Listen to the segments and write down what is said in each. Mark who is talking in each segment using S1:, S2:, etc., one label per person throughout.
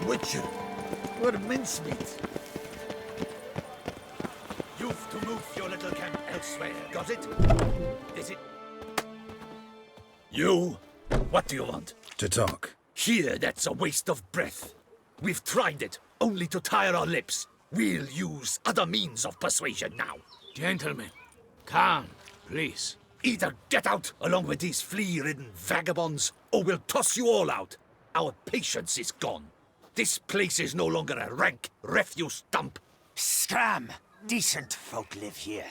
S1: Witcher, we're mincemeat.
S2: You've to move your little camp elsewhere, got it? Is it... You? What do you want?
S3: To talk.
S2: Here, that's a waste of breath. We've tried it, only to tire our lips. We'll use other means of persuasion now.
S4: Gentlemen, calm, please.
S2: Either get out along with these flea-ridden vagabonds, or we'll toss you all out. Our patience is gone. This place is no longer a rank refuse dump.
S5: Scram! Decent folk live here.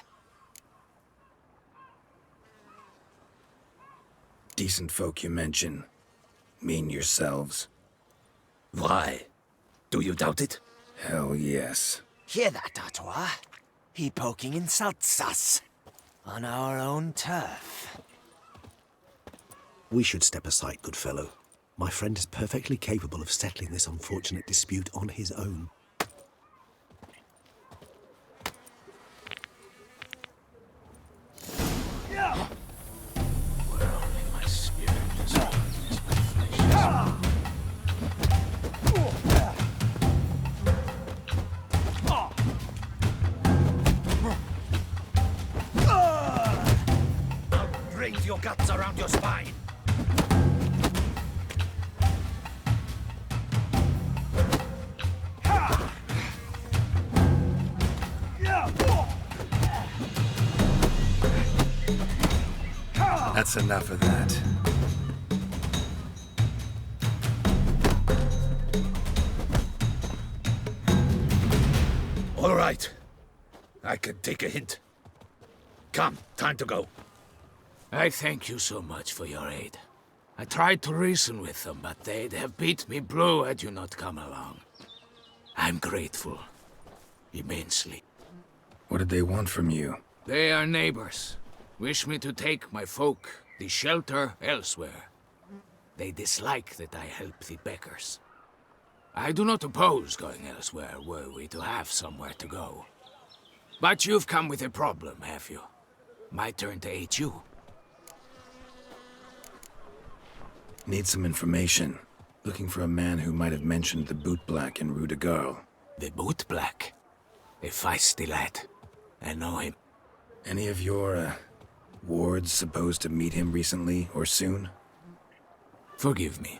S3: Decent folk you mention. Mean yourselves.
S2: Why? Do you doubt it?
S3: Hell yes.
S5: Hear that, Artois? He poking insults us. On our own turf.
S6: We should step aside, good fellow. My friend is perfectly capable of settling this unfortunate dispute on his own.
S2: Raise your guts around your spine.
S3: That's enough of that.
S2: All right. I can take a hint. Come, time to go.
S4: I thank you so much for your aid. I tried to reason with them, but they'd have beat me blue had you not come along. I'm grateful. Immensely.
S3: What did they want from you?
S4: They are neighbors. Wish me to take my folk, the shelter, elsewhere. They dislike that I help the beggars. I do not oppose going elsewhere, were we to have somewhere to go. But you've come with a problem, have you? My turn to aid you.
S3: Need some information. Looking for a man who might have mentioned the bootblack in Rue de Garl.
S4: The bootblack? A feisty lad. I know him.
S3: Any of your, wards supposed to meet him recently or soon?
S4: Forgive me.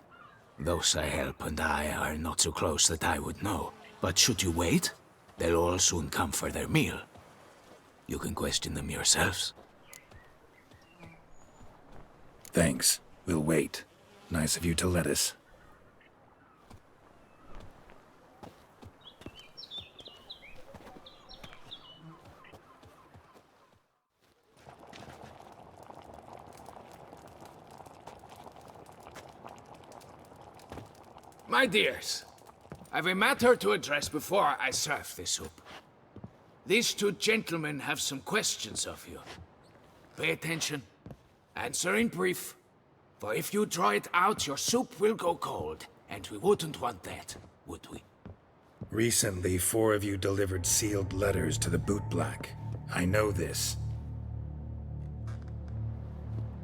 S4: Those I help and I are not so close that I would know. But should you wait, they'll all soon come for their meal. You can question them yourselves.
S3: Thanks. We'll wait. Nice of you to let us.
S4: My dears, I've a matter to address before I serve the soup. These two gentlemen have some questions of you. Pay attention. Answer in brief. For if you draw it out, your soup will go cold. And we wouldn't want that, would we?
S3: Recently, 4 of you delivered sealed letters to the bootblack. I know this.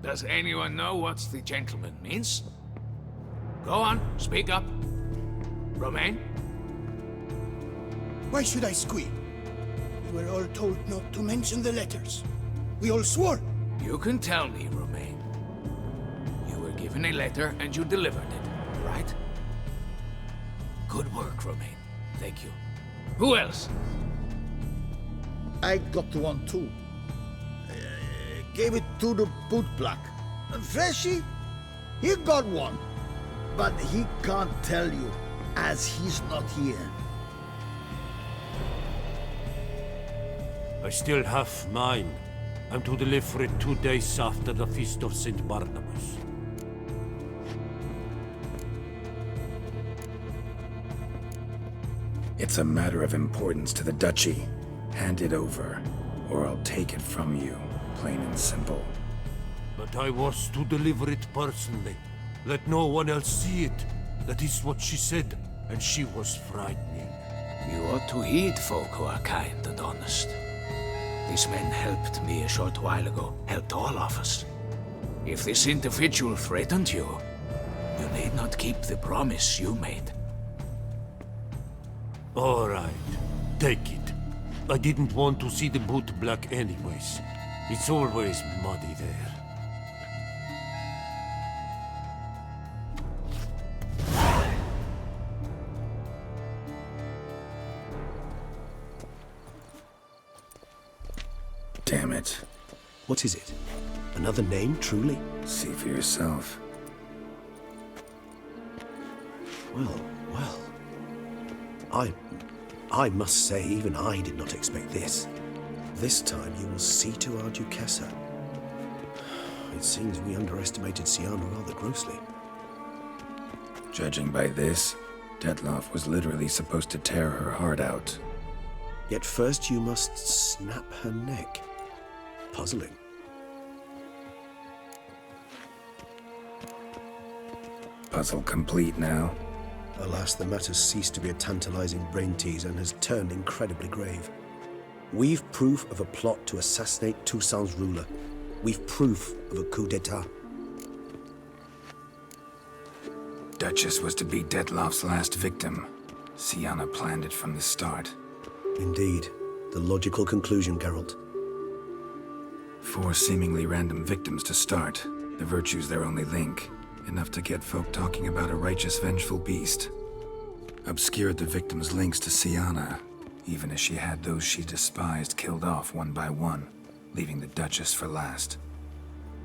S4: Does anyone know what the gentleman means? Go on, speak up. Romain?
S7: Why should I squeal? We were all told not to mention the letters. We all swore.
S4: You can tell me, Romain. You were given a letter and you delivered it, right? Good work, Romain. Thank you. Who else?
S1: I got one too. Gave it to the bootblack. Freshy, he got one. But he can't tell you, as he's not here.
S8: I still have mine. I'm to deliver it 2 days after the Feast of St. Barnabas.
S3: It's a matter of importance to the Duchy. Hand it over, or I'll take it from you, plain and simple.
S8: But I was to deliver it personally. Let no one else see it. That is what she said, and she was frightening.
S4: You ought to heed folk who are kind and honest. These men helped me a short while ago, helped all of us. If this individual threatened you, You need not keep the promise you made.
S8: All right, take it. I didn't want to see the boot black anyways. It's always muddy there.
S3: Damn it.
S6: What is it? Another name, truly?
S3: See for yourself.
S6: Well. I must say, even I did not expect this. This time you will see to our Duchessa. It seems we underestimated Sienna rather grossly.
S3: Judging by this, Detloff was literally supposed to tear her heart out.
S6: Yet first you must snap her neck. Puzzling.
S3: Puzzle complete now.
S6: Alas, the matter's ceased to be a tantalizing brain tease and has turned incredibly grave. We've proof of a plot to assassinate Toussaint's ruler. We've proof of a coup d'etat.
S3: Duchess was to be Detloff's last victim. Sienna planned it from the start.
S6: Indeed. The logical conclusion, Geralt.
S3: 4 seemingly random victims to start. The virtue's their only link. Enough to get folk talking about a righteous, vengeful beast. Obscured the victims' links to Sienna, even as she had those she despised killed off one by one, leaving the Duchess for last.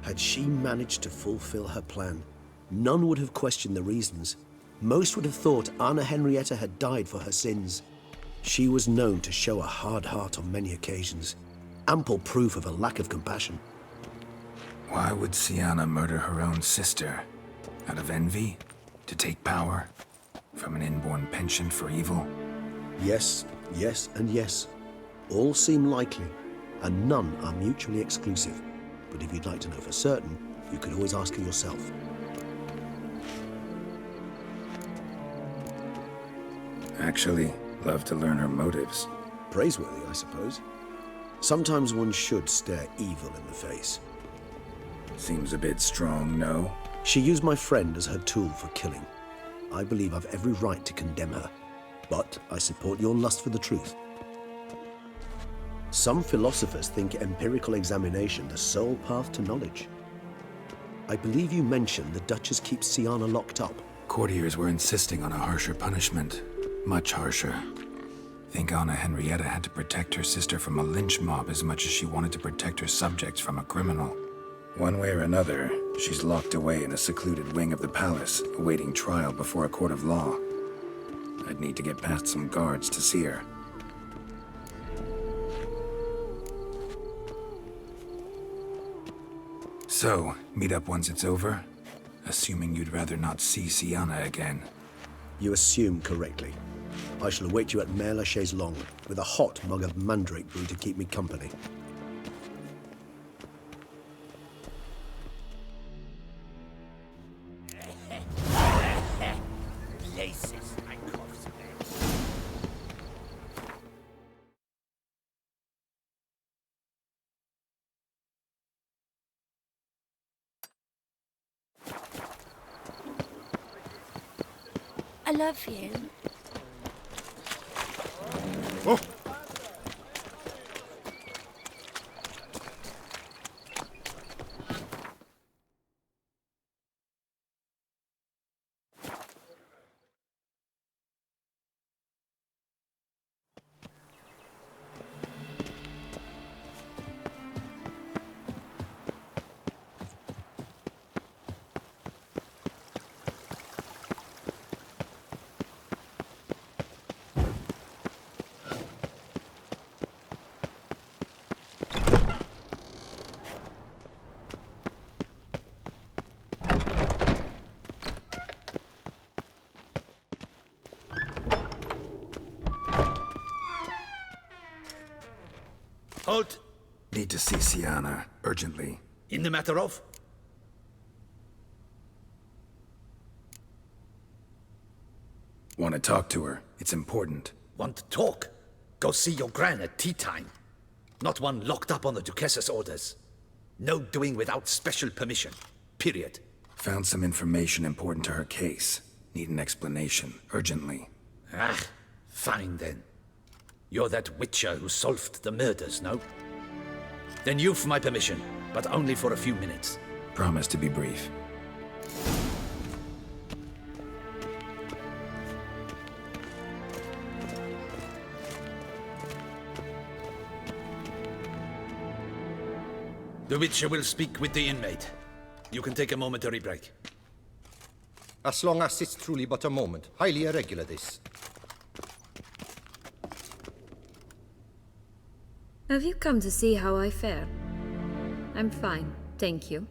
S6: Had she managed to fulfill her plan, none would have questioned the reasons. Most would have thought Anna Henrietta had died for her sins. She was known to show a hard heart on many occasions. Ample proof of a lack of compassion.
S3: Why would Sienna murder her own sister? Out of envy? To take power? From an inborn penchant for evil?
S6: Yes, yes, and yes. All seem likely, and none are mutually exclusive. But if you'd like to know for certain, you could always ask her yourself.
S3: Actually, love to learn her motives.
S6: Praiseworthy, I suppose. Sometimes one should stare evil in the face.
S3: Seems a bit strong, no?
S6: She used my friend as her tool for killing. I believe I've every right to condemn her, but I support your lust for the truth. Some philosophers think empirical examination the sole path to knowledge. I believe you mentioned the Duchess keeps Sienna locked up.
S3: Courtiers were insisting on a harsher punishment. Much harsher. Think Anna Henrietta had to protect her sister from a lynch mob as much as she wanted to protect her subjects from a criminal. One way or another, she's locked away in a secluded wing of the palace, awaiting trial before a court of law. I'd need to get past some guards to see her. So, meet up once it's over? Assuming you'd rather not see Sienna again.
S6: You assume correctly. I shall await you at Mère la Chaise Longue, with a hot mug of mandrake brew to keep me company.
S9: I love you.
S2: Halt!
S3: Need to see Sienna, urgently.
S2: In the matter of?
S3: Want to talk to her. It's important.
S2: Want to talk? Go see your gran at tea time. Not one locked up on the Duchess's orders. No doing without special permission. Period.
S3: Found some information important to her case. Need an explanation, urgently.
S2: Ah, fine then. You're that witcher who solved the murders, no? Then you've my permission, but only for a few minutes.
S3: Promise to be brief.
S2: The witcher will speak with the inmate. You can take a momentary break.
S10: As long as it's truly but a moment. Highly irregular, this.
S11: Have you come to see how I fare? I'm fine, thank you.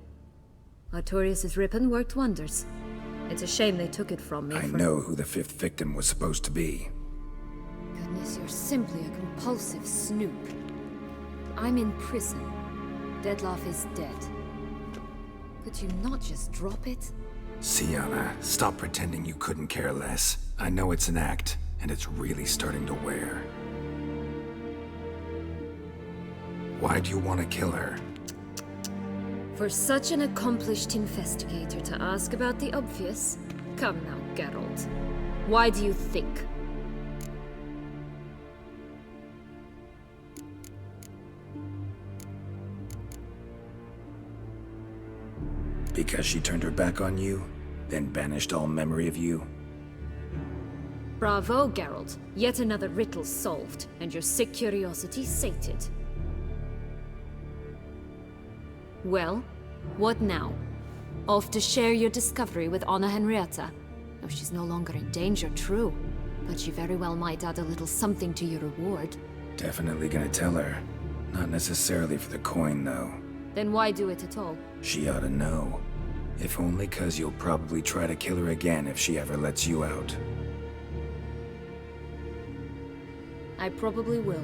S11: Artorius' ribbon worked wonders. It's a shame they took it from me.
S3: I know who the fifth victim was supposed to be.
S11: Goodness, you're simply a compulsive snoop. I'm in prison. Dettlaff is dead. Could you not just drop it?
S3: Sienna, stop pretending you couldn't care less. I know it's an act, and it's really starting to wear. Why do you want to kill her?
S11: For such an accomplished investigator to ask about the obvious? Come now, Geralt. Why do you think?
S3: Because she turned her back on you, then banished all memory of you?
S11: Bravo, Geralt. Yet another riddle solved, and your sick curiosity sated. Well, what now? Off to share your discovery with Anna Henrietta? Oh, she's no longer in danger, true. But she very well might add a little something to your reward.
S3: Definitely gonna tell her. Not necessarily for the coin, though.
S11: Then why do it at all?
S3: She ought to know. If only 'cause you'll probably try to kill her again if she ever lets you out.
S11: I probably will.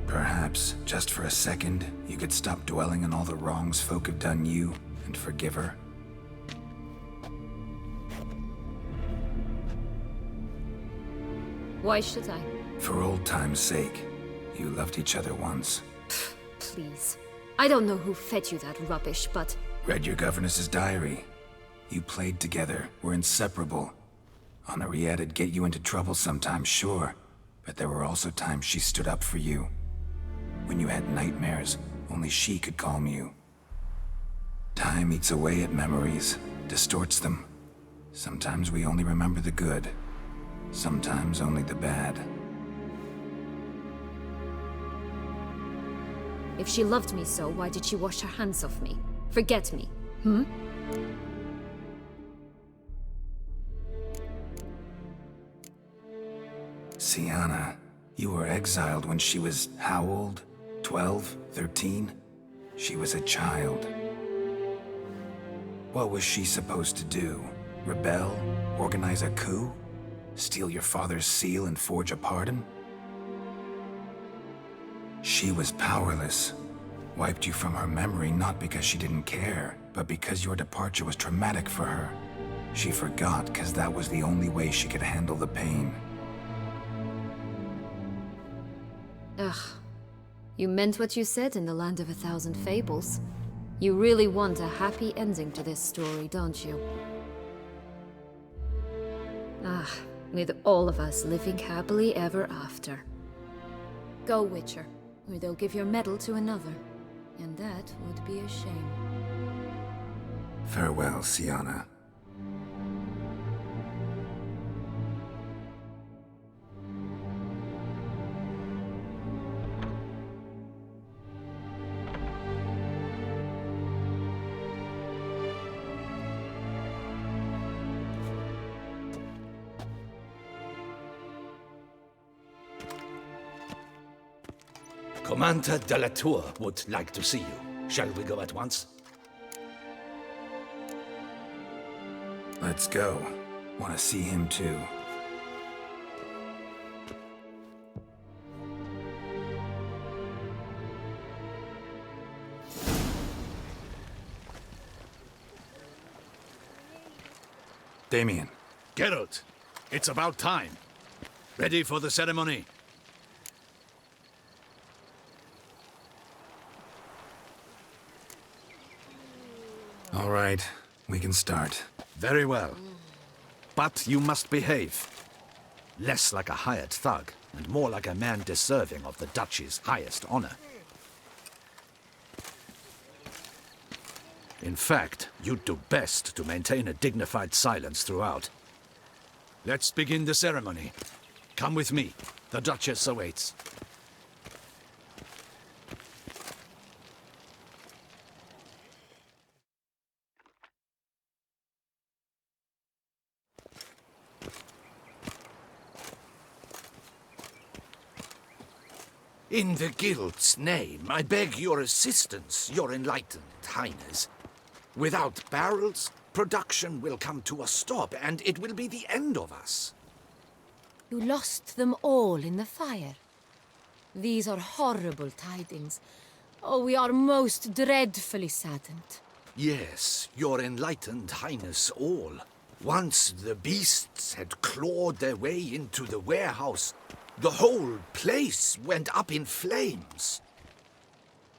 S3: Perhaps, just for a second, you could stop dwelling on all the wrongs folk have done you and forgive her.
S11: Why should I?
S3: For old time's sake. You loved each other once.
S11: Please. I don't know who fed you that rubbish, but...
S3: Read your governess's diary. You played together, were inseparable. Henriette'd get you into trouble sometimes, sure. But there were also times she stood up for you. When you had nightmares, only she could calm you. Time eats away at memories, distorts them. Sometimes we only remember the good. Sometimes only the bad.
S11: If she loved me so, why did she wash her hands off me? Forget me, hmm?
S3: Sienna, you were exiled when she was how old? 12? 13? She was a child. What was she supposed to do? Rebel? Organize a coup? Steal your father's seal and forge a pardon? She was powerless. Wiped you from her memory not because she didn't care, but because your departure was traumatic for her. She forgot because that was the only way she could handle the pain.
S11: Ugh. You meant what you said in the Land of a Thousand Fables. You really want a happy ending to this story, don't you? Ah, with all of us living happily ever after. Go, Witcher, or they'll give your medal to another. And that would be a shame.
S3: Farewell, Sienna.
S2: Commander de la Tour would like to see you. Shall we go at once?
S3: Let's go. Want to see him too. Damien.
S2: Geralt, it's about time. Ready for the ceremony?
S3: All right, we can start.
S2: Very well. But you must behave. Less like a hired thug, and more like a man deserving of the duchy's highest honor. In fact, you'd do best to maintain a dignified silence throughout. Let's begin the ceremony. Come with me. The Duchess awaits. In the Guild's name, I beg your assistance, your enlightened highness. Without barrels, production will come to a stop, and it will be the end of us.
S9: You lost them all in the fire. These are horrible tidings. Oh, we are most dreadfully saddened.
S2: Yes, your enlightened highness all. Once the beasts had clawed their way into the warehouse, the whole place went up in flames.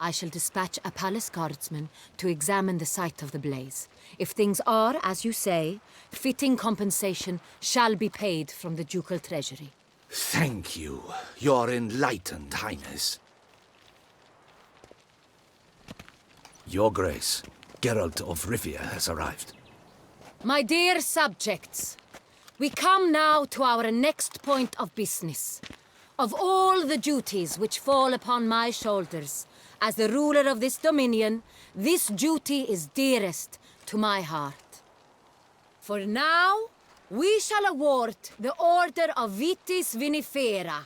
S9: I shall dispatch a palace guardsman to examine the site of the blaze. If things are, as you say, fitting compensation shall be paid from the ducal treasury.
S2: Thank you, your enlightened highness. Your Grace, Geralt of Rivia has arrived.
S9: My dear subjects, we come now to our next point of business. Of all the duties which fall upon my shoulders, as the ruler of this dominion, this duty is dearest to my heart. For now, we shall award the Order of Vitis Vinifera,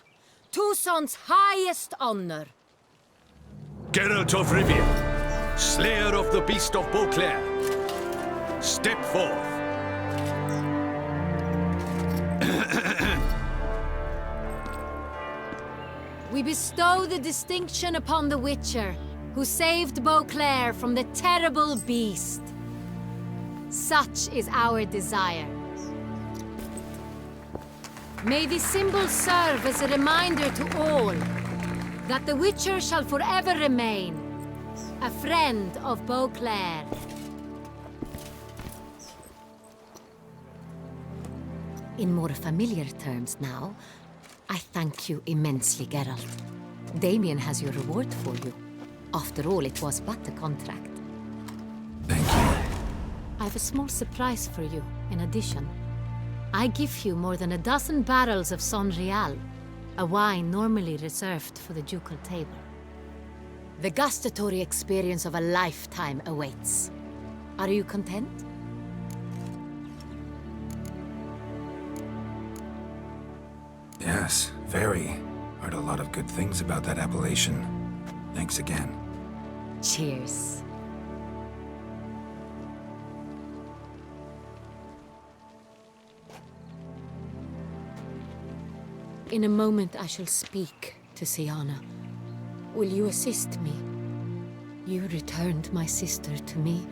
S9: Toussaint's highest honor.
S2: Geralt of Rivia, slayer of the beast of Beauclair, step forth.
S9: We bestow the distinction upon the Witcher, who saved Beauclair from the terrible beast. Such is our desire. May this symbol serve as a reminder to all that the Witcher shall forever remain a friend of Beauclair. In more familiar terms now, I thank you immensely, Geralt. Damien has your reward for you. After all, it was but a contract.
S3: Thank you.
S9: I have a small surprise for you, in addition. I give you more than a dozen barrels of Son Real, a wine normally reserved for the ducal table. The gustatory experience of a lifetime awaits. Are you content?
S3: Yes, very. Heard a lot of good things about that appellation. Thanks again.
S9: Cheers. In a moment I shall speak to Siana. Will you assist me? You returned my sister to me,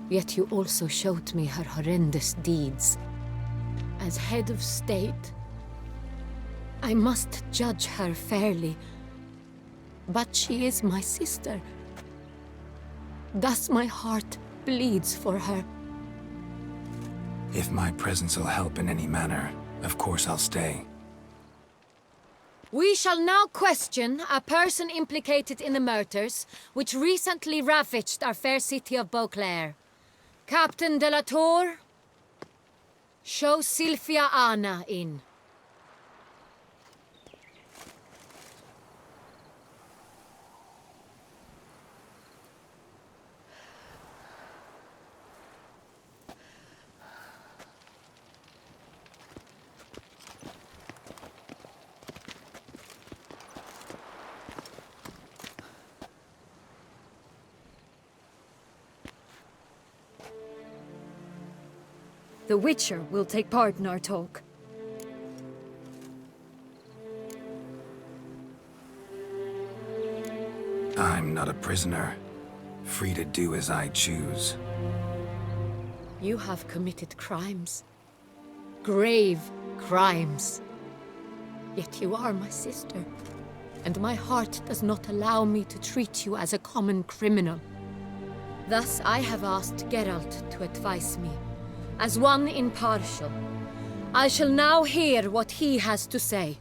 S9: yet you also showed me her horrendous deeds. As head of state, I must judge her fairly, but she is my sister. Thus my heart bleeds for her.
S3: If my presence will help in any manner, of course I'll stay.
S9: We shall now question a person implicated in the murders which recently ravaged our fair city of Beauclair. Captain de la Tour, show Sylvia Anna in.
S11: The Witcher will take part in our talk.
S3: I'm not a prisoner. Free to do as I choose.
S9: You have committed crimes. Grave crimes. Yet you are my sister, and my heart does not allow me to treat you as a common criminal. Thus I have asked Geralt to advise me, as one impartial. I shall now hear what he has to say.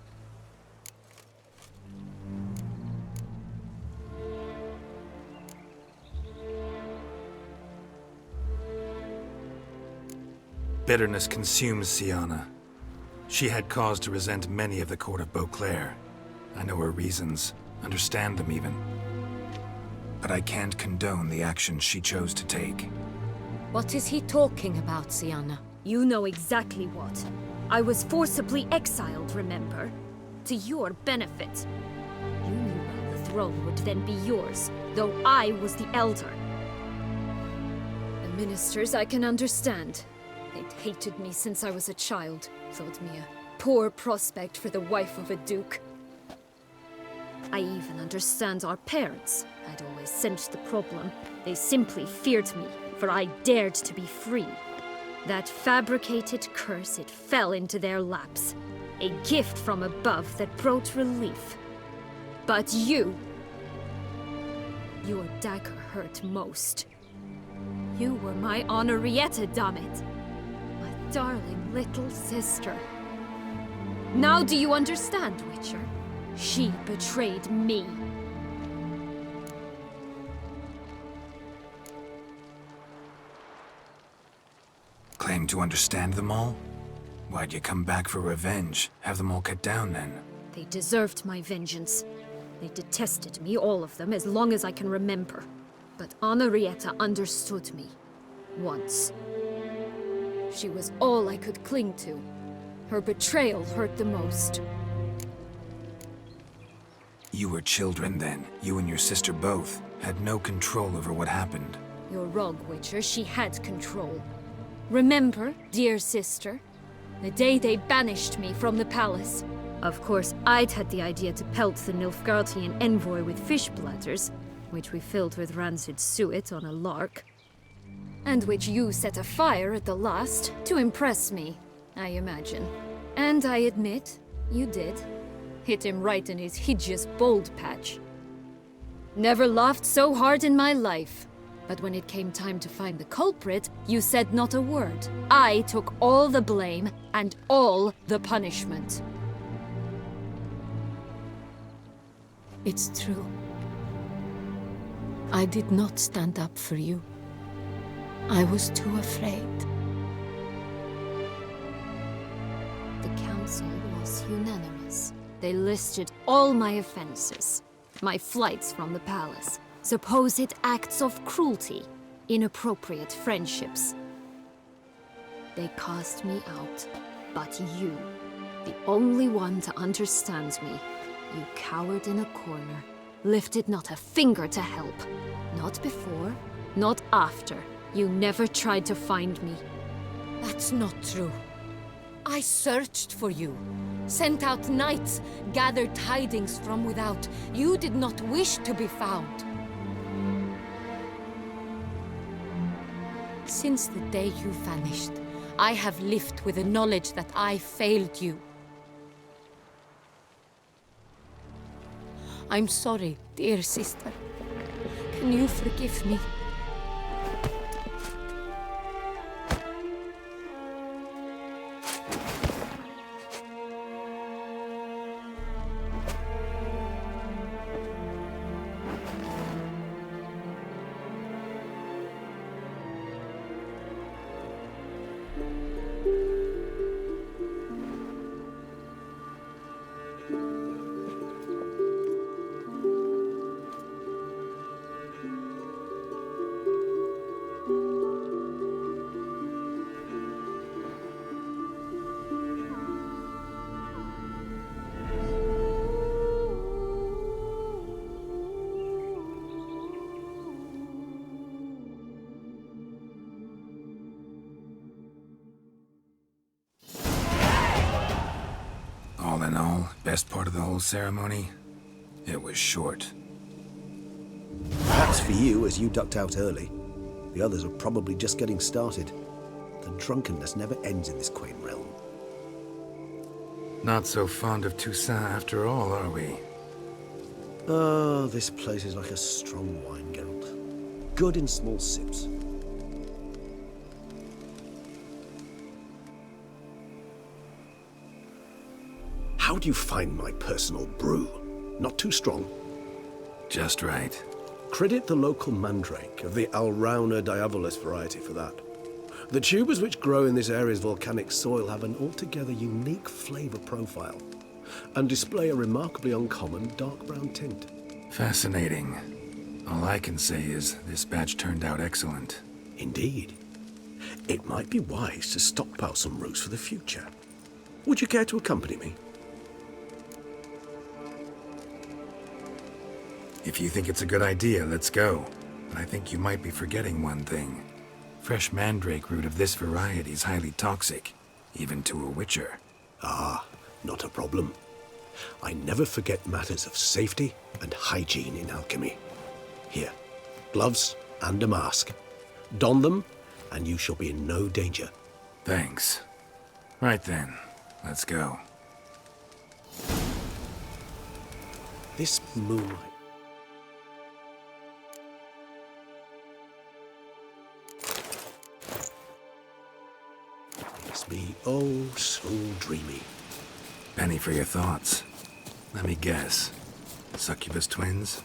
S3: Bitterness consumes Sienna. She had cause to resent many of the court of Beauclair. I know her reasons, understand them even. But I can't condone the actions she chose to take.
S9: What is he talking about, Sienna?
S11: You know exactly what. I was forcibly exiled, remember? To your benefit. You knew well the throne would then be yours, though I was the elder. The ministers I can understand. They'd hated me since I was a child, thought me a poor prospect for the wife of a duke. I even understand our parents. I'd always sensed the problem. They simply feared me, for I dared to be free. That fabricated curse, it fell into their laps. A gift from above that brought relief. But you... Your dagger hurt most. You were my Henrietta, damn it. My darling little sister. Now do you understand, Witcher? She betrayed me.
S3: Claim to understand them all? Why'd you come back for revenge? Have them all cut down then?
S11: They deserved my vengeance. They detested me, all of them, as long as I can remember. But Henrietta understood me. Once. She was all I could cling to. Her betrayal hurt the most.
S3: You were children then. You and your sister both had no control over what happened.
S11: You're wrong, Witcher. She had control. Remember, dear sister? The day they banished me from the palace. Of course, I'd had the idea to pelt the Nilfgaardian envoy with fish bladders, which we filled with rancid suet on a lark. And which you set afire at the last, to impress me, I imagine. And I admit, you did. Hit him right in his hideous bald patch. Never laughed so hard in my life. But when it came time to find the culprit, you said not a word. I took all the blame and all the punishment.
S9: It's true. I did not stand up for you. I was too afraid.
S11: The council was unanimous. They listed all my offenses. My flights from the palace. Supposed acts of cruelty. Inappropriate friendships. They cast me out. But you, the only one to understand me, you cowered in a corner. Lifted not a finger to help. Not before, not after. You never tried to find me.
S9: That's not true. I searched for you. Sent out knights, gathered tidings from without. You did not wish to be found. Since the day you vanished, I have lived with the knowledge that I failed you. I'm sorry, dear sister. Can you forgive me?
S3: All in all, best part of the whole ceremony? It was short.
S6: Perhaps for you, as you ducked out early. The others are probably just getting started. The drunkenness never ends in this quaint realm.
S3: Not so fond of Toussaint after all, are we?
S6: Oh, this place is like a strong wine, Geralt. Good in small sips. How do you find my personal brew? Not too strong?
S3: Just right.
S6: Credit the local mandrake of the Alrauna diabolus variety for that. The tubers which grow in this area's volcanic soil have an altogether unique flavour profile and display a remarkably uncommon dark brown tint.
S3: Fascinating. All I can say is this batch turned out excellent.
S6: Indeed. It might be wise to stockpile some roots for the future. Would you care to accompany me?
S3: If you think it's a good idea, let's go. But I think you might be forgetting one thing. Fresh mandrake root of this variety is highly toxic, even to a witcher.
S6: Ah, not a problem. I never forget matters of safety and hygiene in alchemy. Here, gloves and a mask. Don them, and you shall be in no danger.
S3: Thanks. Right then, let's go.
S6: This moonlight... makes me oh so dreamy.
S3: Penny for your thoughts. Let me guess. Succubus twins?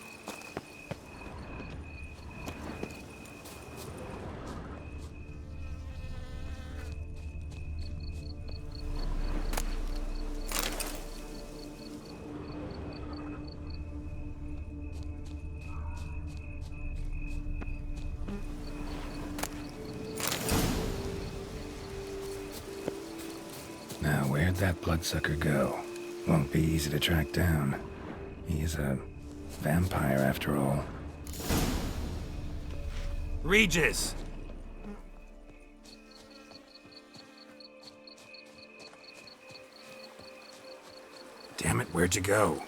S3: Now, where'd that bloodsucker go? Won't be easy to track down. He's a vampire, after all.
S8: Regis!
S3: Damn it, where'd you go?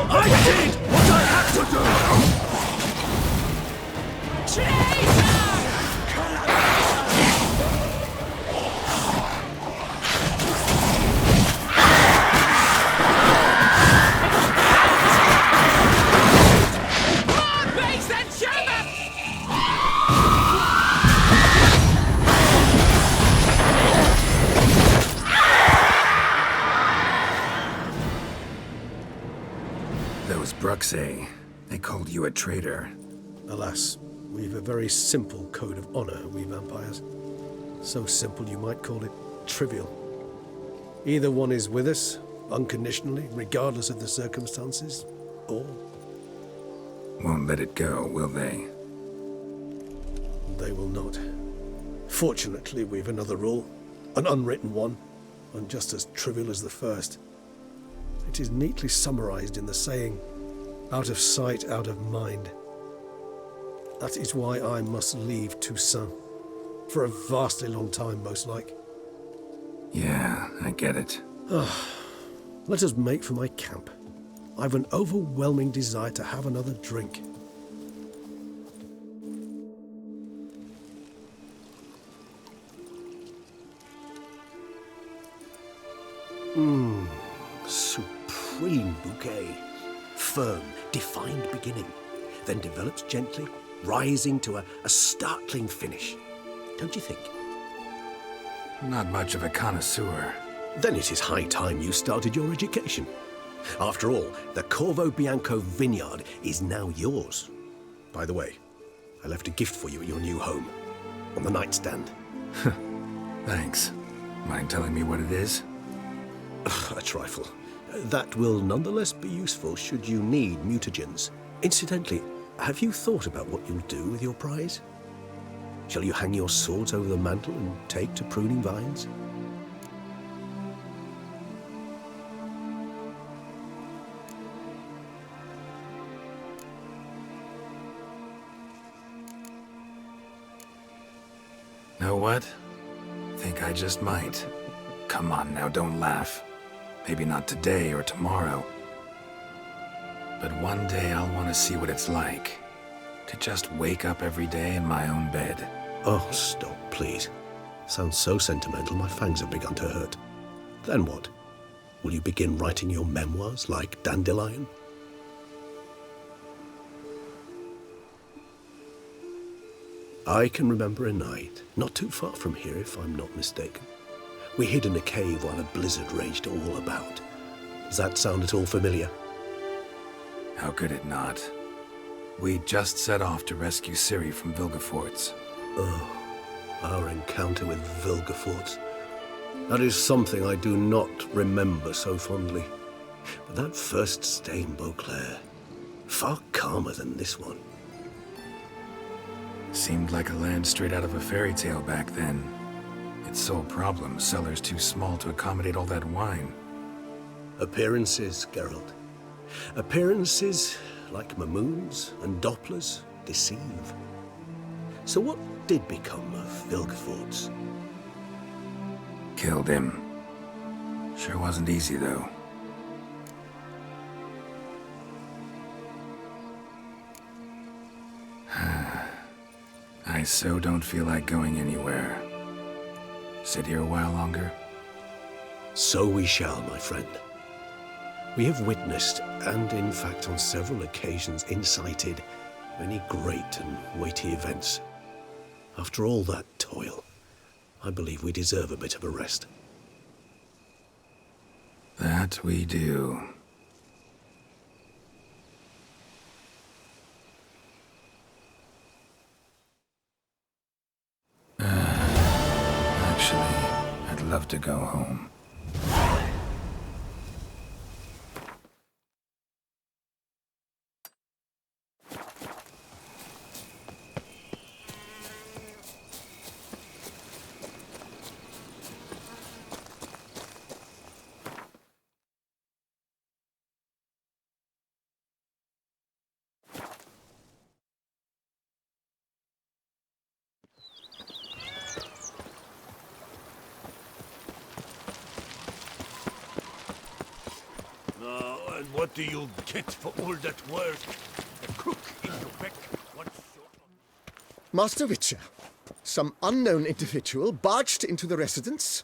S2: I did what I had to do!
S3: Those Bruxay, they called you a traitor.
S6: Alas, we've a very simple code of honor, we vampires. So simple you might call it trivial. Either one is with us, unconditionally, regardless of the circumstances, or...
S3: Won't let it go, will they?
S6: they will not. Fortunately, we've another rule, an unwritten one, and just as trivial as the first. It is neatly summarized in the saying, out of sight, out of mind. That is why I must leave Toussaint. For a vastly long time, most like.
S3: Yeah, I get it.
S6: Let us make for my camp. I've an overwhelming desire to have another drink. Supreme bouquet. Firm, defined beginning, then develops gently, rising to a startling finish. Don't you think?
S3: Not much of a connoisseur.
S6: Then it is high time you started your education. After all, the Corvo Bianco vineyard is now yours. By the way, I left a gift for you at your new home, on the nightstand.
S3: Thanks. Mind telling me what it is?
S6: A trifle. That will nonetheless be useful should you need mutagens. Incidentally, have you thought about what you'll do with your prize? Shall you hang your swords over the mantle and take to pruning vines?
S3: Know what? Think I just might. Come on now, don't laugh. Maybe not today or tomorrow. But one day I'll want to see what it's like. To just wake up every day in my own bed.
S6: Oh, stop, please. Sounds so sentimental, my fangs have begun to hurt. Then what? Will you begin writing your memoirs like Dandelion? I can remember a night, not too far from here if I'm not mistaken. We hid in a cave while a blizzard raged all about. Does that sound at all familiar?
S3: How could it not? We just set off to rescue Ciri from Vilgefortz.
S6: Oh, our encounter with Vilgefortz. That is something I do not remember so fondly. But that first stay in Beauclair, far calmer than this one.
S3: Seemed like a land straight out of a fairy tale back then. Its sole problem, cellars too small to accommodate all that wine.
S6: Appearances, Geralt. Appearances, like Mamoons and Dopplers, deceive. So what did become of Vilgefortz?
S3: Killed him. Sure wasn't easy, though. I so don't feel like going anywhere. Sit here a while longer?
S6: So we shall, my friend. We have witnessed, and in fact on several occasions incited, many great and weighty events. After all that toil, I believe we deserve a bit of a rest.
S3: That we do. Actually, I'd love to go home.
S8: And what do you get for all that work? The cook in Quebec once short of...
S12: Master Witcher, some unknown individual barged into the residence.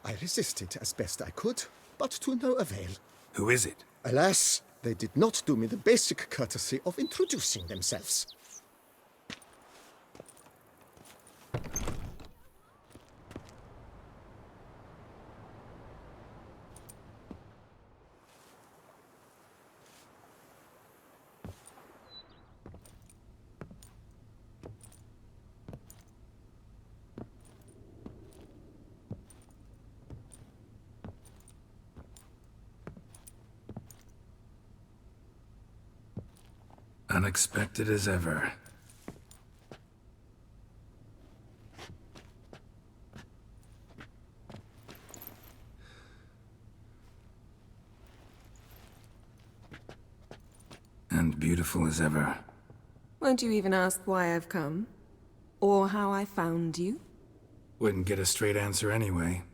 S12: I resisted as best I could, but to no avail.
S3: Who is it?
S12: Alas, they did not do me the basic courtesy of introducing themselves.
S3: Unexpected as ever. And beautiful as ever.
S13: Won't you even ask why I've come? Or how I found you?
S3: Wouldn't get a straight answer anyway.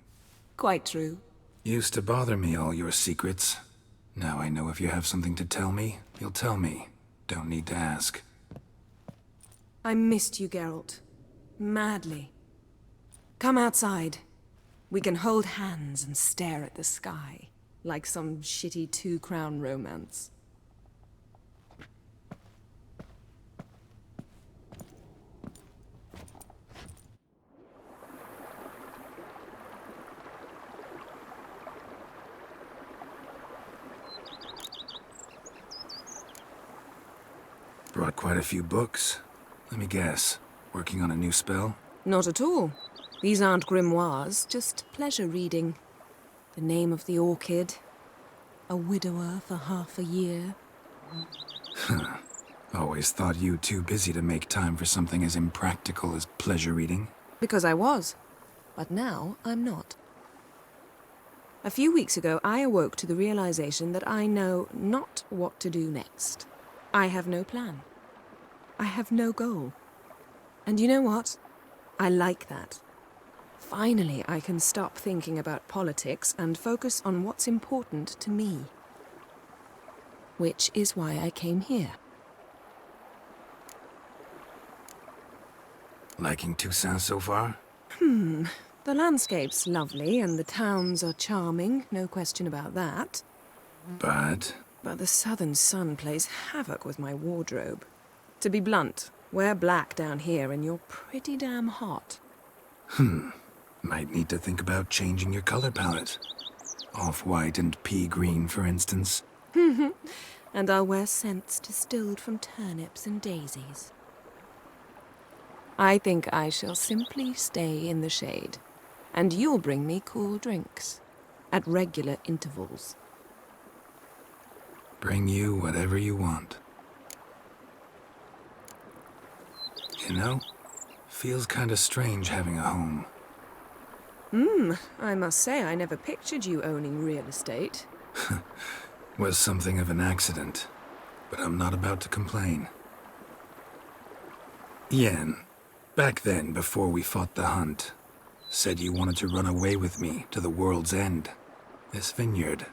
S13: Quite true.
S3: Used to bother me, all your secrets. Now I know if you have something to tell me, you'll tell me. Don't need to ask.
S13: I missed you, Geralt. Madly. Come outside. We can hold hands and stare at the sky, like some shitty two-crown romance.
S3: Brought quite a few books. Let me guess. Working on a new spell?
S13: Not at all. These aren't grimoires, just pleasure reading. The Name of the Orchid. A widower for half a year.
S3: Always thought you too busy to make time for something as impractical as pleasure reading.
S13: Because I was. But now I'm not. A few weeks ago, I awoke to the realization that I know not what to do next. I have no plan. I have no goal. And you know what? I like that. Finally, I can stop thinking about politics and focus on what's important to me. Which is why I came here.
S3: Liking Toussaint so far?
S13: The landscape's lovely and the towns are charming, no question about that.
S3: But
S13: But the southern sun plays havoc with my wardrobe. To be blunt, wear black down here and you're pretty damn hot.
S3: might need to think about changing your color palette. Off-white and pea green, for instance.
S13: And I'll wear scents distilled from turnips and daisies. I think I shall simply stay in the shade, and you'll bring me cool drinks at regular intervals.
S3: Bring you whatever you want. You know, feels kinda strange having a home.
S13: I must say I never pictured you owning real estate.
S3: Was something of an accident, but I'm not about to complain. Yen, back then, before we fought the hunt, said you wanted to run away with me to the world's end. This vineyard,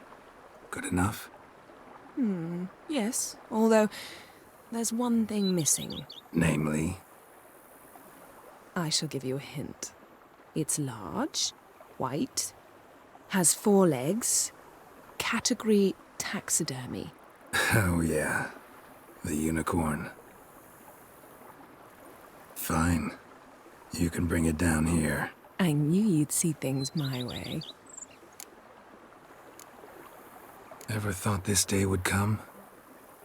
S3: good enough?
S13: Yes, although there's one thing missing.
S3: Namely?
S13: I shall give you a hint. It's large, white, has 4 legs, category taxidermy.
S3: Oh yeah, the unicorn. Fine. You can bring it down here.
S13: I knew you'd see things my way.
S3: Ever thought this day would come?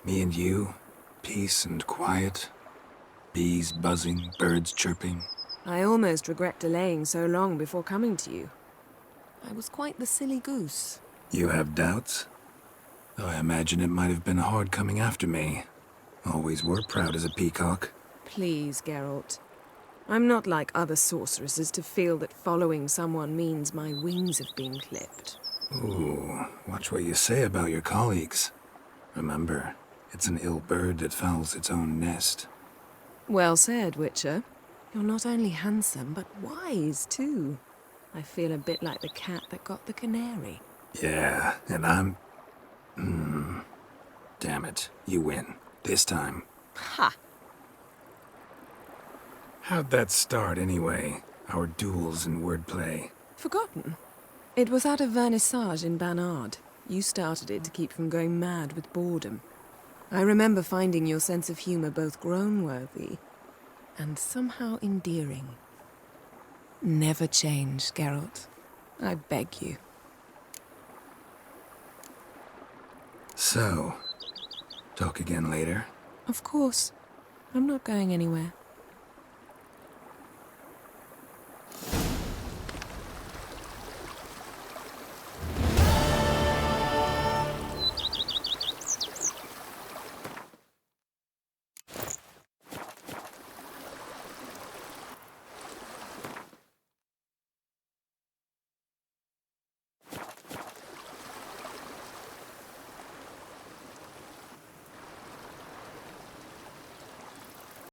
S3: Me and you, peace and quiet. Bees buzzing, birds chirping.
S13: I almost regret delaying so long before coming to you. I was quite the silly goose.
S3: You have doubts? Though I imagine it might have been hard coming after me. Always were proud as a peacock.
S13: Please, Geralt. I'm not like other sorceresses to feel that following someone means my wings have been clipped.
S3: Ooh, watch what you say about your colleagues. Remember, it's an ill bird that fouls its own nest.
S13: Well said, Witcher. You're not only handsome, but wise, too. I feel a bit like the cat that got the canary.
S3: Yeah, and I'm... Damn it, you win. This time.
S13: Ha!
S3: How'd that start, anyway? Our duels and wordplay.
S13: Forgotten. It was at a vernissage in Banard. You started it to keep from going mad with boredom. I remember finding your sense of humor both groan-worthy and somehow endearing. Never change, Geralt. I beg you.
S3: So, talk again later?
S13: Of course. I'm not going anywhere.